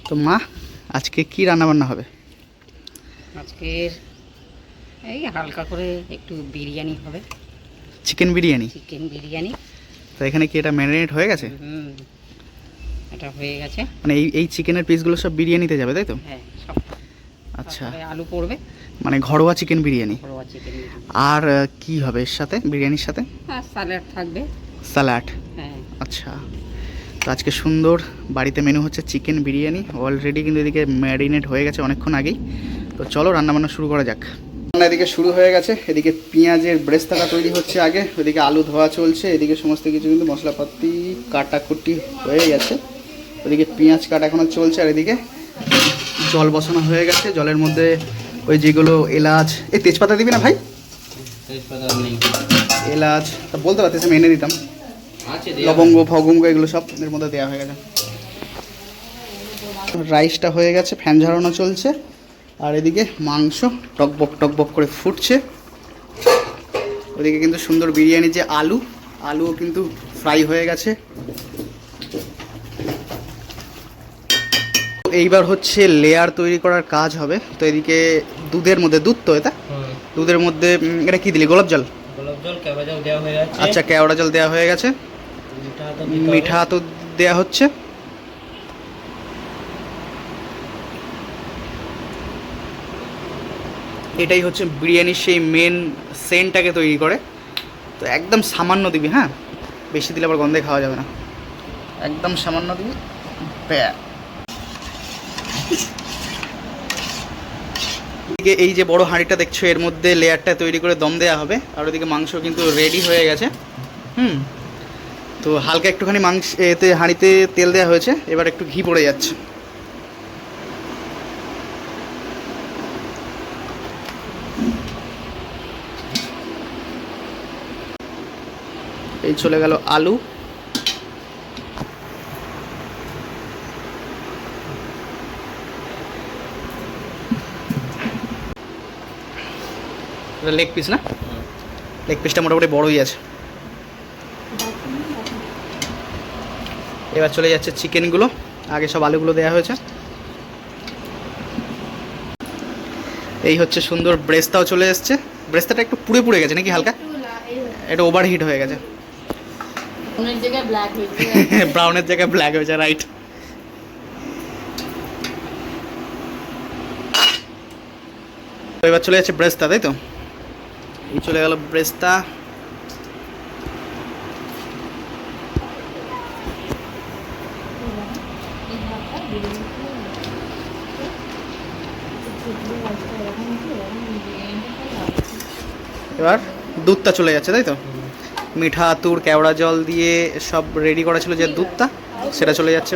তো মা, আজকে কি রান্না বান্না হবে? আজকের এই হালকা করে একটু বিরিয়ানি হবে। চিকেন বিরিয়ানি? চিকেন বিরিয়ানি। তো এখানে কি এটা ম্যারিনেট হয়ে গেছে? এটা হয়ে গেছে। মানে এই চিকেনের পিসগুলো সব বিরিয়ানিতে যাবে, তাই তো? হ্যাঁ, সব। আচ্ছা, আলু পড়বে। মানে ঘরোয়া চিকেন বিরিয়ানি। ঘরোয়া চিকেন বিরিয়ানি। আর কি হবে এর সাথে, বিরিয়ানির সাথে? আর স্যালাড থাকবে। স্যালাড? হ্যাঁ। আচ্ছা, তো আজকে সুন্দর বাড়িতে মেনু হচ্ছে চিকেন বিরিয়ানি। অলরেডি কিন্তু এদিকে ম্যারিনেট হয়ে গেছে অনেকক্ষণ আগেই। তো চলো রান্নাবান্না শুরু করা যাক। রান্না এদিকে শুরু হয়ে গেছে। এদিকে পেঁয়াজের ব্রেস্তাটা তৈরি হচ্ছে আগে, ওইদিকে আলু ধোয়া চলছে, এদিকে সমস্ত কিছু কিন্তু মশলাপাতি কাটাকুটি হয়ে গেছে। ওইদিকে পেঁয়াজ কাটা এখনও চলছে, আর এদিকে জল বসানো হয়ে গেছে। জলের মধ্যে ওই যেগুলো এলাচ, এই তেজপাতা দিবি না ভাই? তেজপাতা নেই। এলাচ তা বলতে পারতেছি, আমি এনে দিতাম। লবঙ্গ ফবঙ্গ এগুলো সব এর মধ্যে দেওয়া হয়ে গেছে। রাইসটা হয়ে গেছে, ফ্যান ঝরানো চলছে, আর এদিকে মাংস টকবক টকবক করে ফুটছে। ওদিকে কিন্তু সুন্দর বিরিয়ানি যে আলুও কিন্তু ফ্রাই হয়ে গেছে। এইবার হচ্ছে লেয়ার তৈরি করার কাজ হবে। তো এদিকে দুধের মধ্যে, দুধ তো এটা, দুধের মধ্যে এটা কি দিলি? গোলাপ জল? গোলাপ জল, কেওড়া জল দেওয়া হয়ে গেছে। আচ্ছা, কেওড়া জল দেওয়া হয়ে গেছে। মিঠা তো দেওয়া হচ্ছে। এটাই হচ্ছে বিরিয়ানির সেই মেন সেন্টটাকে তৈরি করে। তো একদম সামান্য দিবি, হ্যাঁ, বেশি দিলে আবার গন্ধে খাওয়া যাবে না। একদম সামান্য দিবি। এদিকে এই যে বড় হাঁড়িটা দেখছো, এর মধ্যে লেয়ারটা তৈরি করে দম দেওয়া হবে। আর ওদিকে মাংস কিন্তু রেডি হয়ে গেছে। তো হালকা একটুখানি মাংস এতে হাঁড়িতে তেল দেওয়া হয়েছে, এবার একটু ঘি পড়ে যাচ্ছে। এই চলে গেল আলু। লেগ পিস না? লেগ পিসটা মোটামুটি বড়ই আছে। এবার চলে যাচ্ছে চিকেনগুলো। আগে সব আলুগুলো দেওয়া হয়েছে। এই হচ্ছে সুন্দর ব্রেস্তাও চলে এসছে। ব্রেস্তাটা একটু পুড়ে গেছে নাকি, হালকা এটা ওভারহিট হয়ে গেছে। ব্রাউনের জায়গায় ব্ল্যাক হয়েছে, রাইট। এবার চলে যাচ্ছে ব্রেস্তা, তাই তো? এই চলে গেল ব্রেস্তা। এবার দুধটা চলে যাচ্ছে, তাই তো? মিঠা আতুর কেওড়া জল দিয়ে সব রেডি করা ছিল যে দুধটা, সেটা চলে যাচ্ছে।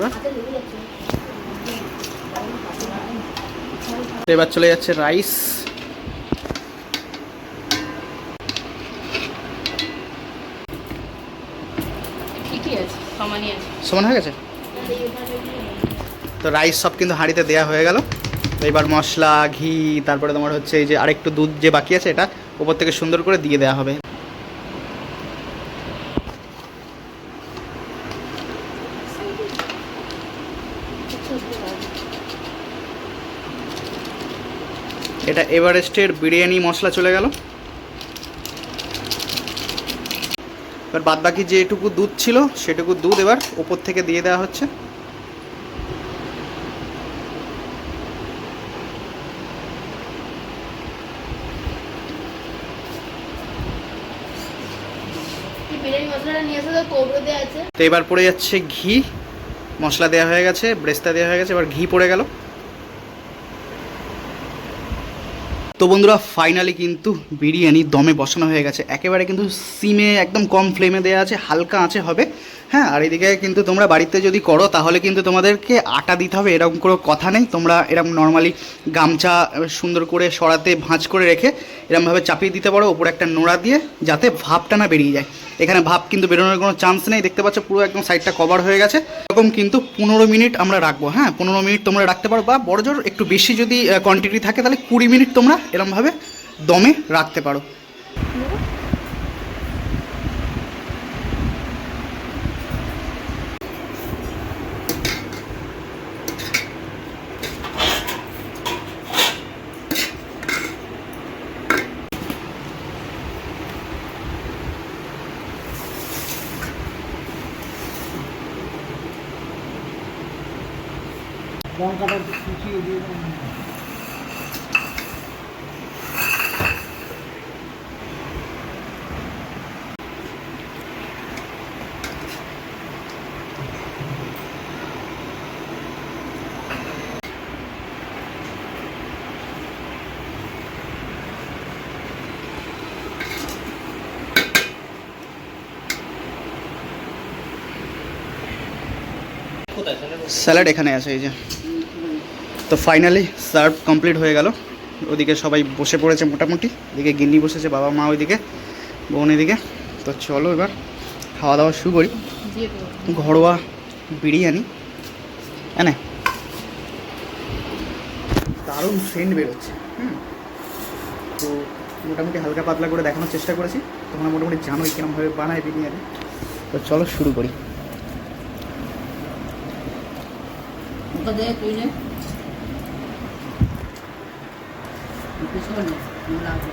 এবার চলে যাচ্ছে রাইস। সমান হয়ে গেছে। তো রাইস সব কিন্তু হাঁড়িতে দেওয়া হয়ে গেল। তো এবার মশলা, ঘি, তারপরে তোমার হচ্ছে এই যে আরেকটু দুধ যে বাকি আছে, এটা উপর থেকে সুন্দর করে দিয়ে দেওয়া হবে। এটা এভারেস্টের বিরিয়ানি মশলা চলে গেল। এবার বাদবাকি যেটুকু দুধ ছিল সেটুকু দুধ এবার উপর থেকে দিয়ে দেওয়া হচ্ছে। তো এবার পড়ে যাচ্ছে ঘি। মশলা দেওয়া হয়ে গেছে, ব্রেস্তা দেওয়া হয়ে গেছে, এবার ঘি পড়ে গেল। তো বন্ধুরা, ফাইনালি কিন্তু বিরিয়ানি দমে বসানো হয়ে গেছে। একেবারে কিন্তু সিমে একদম কম ফ্লেমে দেওয়া আছে, হালকা আঁচে হবে। হ্যাঁ, আর এদিকে কিন্তু তোমরা বাড়িতে যদি করো তাহলে কিন্তু তোমাদেরকে আটা দিতে হবে এরকম কোনো কথা নেই। তোমরা এরকম নর্মালি গামছা সুন্দর করে সরাতে ভাঁজ করে রেখে এরকমভাবে চাপিয়ে দিতে পারো ওপরে একটা নোড়া দিয়ে, যাতে ভাপটা না বেরিয়ে যায়। এখানে ভাপ কিন্তু বেরোনোর কোনো চান্স নেই। দেখতে পাচ্ছ পুরো একদম সাইডটা কভার হয়ে গেছে। এরকম কিন্তু 15 মিনিট আমরা রাখবো। হ্যাঁ, 15 মিনিট তোমরা রাখতে পারো, বা বড়জোর একটু বেশি যদি কোয়ান্টিটি থাকে তাহলে 20 মিনিট তোমরা এরকমভাবে দমে রাখতে পারো। লঙ্কাটা একটু কুচিয়ে দিয়ে দাও। কোথায় তাহলে? স্যালাড এখানে আছে এই যে। তো ফাইনালি সার্ভ কমপ্লিট হয়ে গেল। ওদিকে সবাই বসে পড়েছে মোটামুটি, এদিকে গিন্নি বসেছে, বাবা মা ওইদিকে, বোন এদিকে। তো চলো এবার খাওয়া দাওয়া শুরু করি। ঘরোয়া বিরিয়ানি এনে দারুণ সেন্ট বেরোচ্ছে। তো মোটামুটি হালকা পাতলা করে দেখানোর চেষ্টা করেছি। তোমরা মোটামুটি জানোই কিরমভাবে বানায় বিরিয়ানি। তো চলো শুরু করি। ওটা দে তুই নে পিছনে নে লাগবে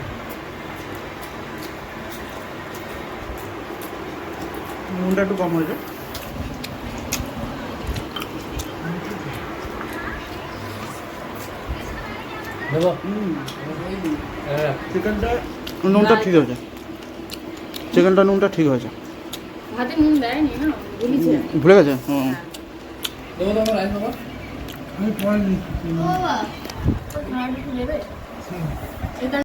নুনটা একটু কম হয়েছে। দেবো? হ্যাঁ। চিকেনটা নুনটা ঠিক হয়েছে, চিকেনটা নুনটা ঠিক হয়েছে। ভাতে নুন দেয়নি না, বলেছে। ভুলে গেছে? হুম। দেবো তো আমার রাইস বাবা? আমি পরে নিচ্ছি। বাবা, তো খানাটা একটু দেবে?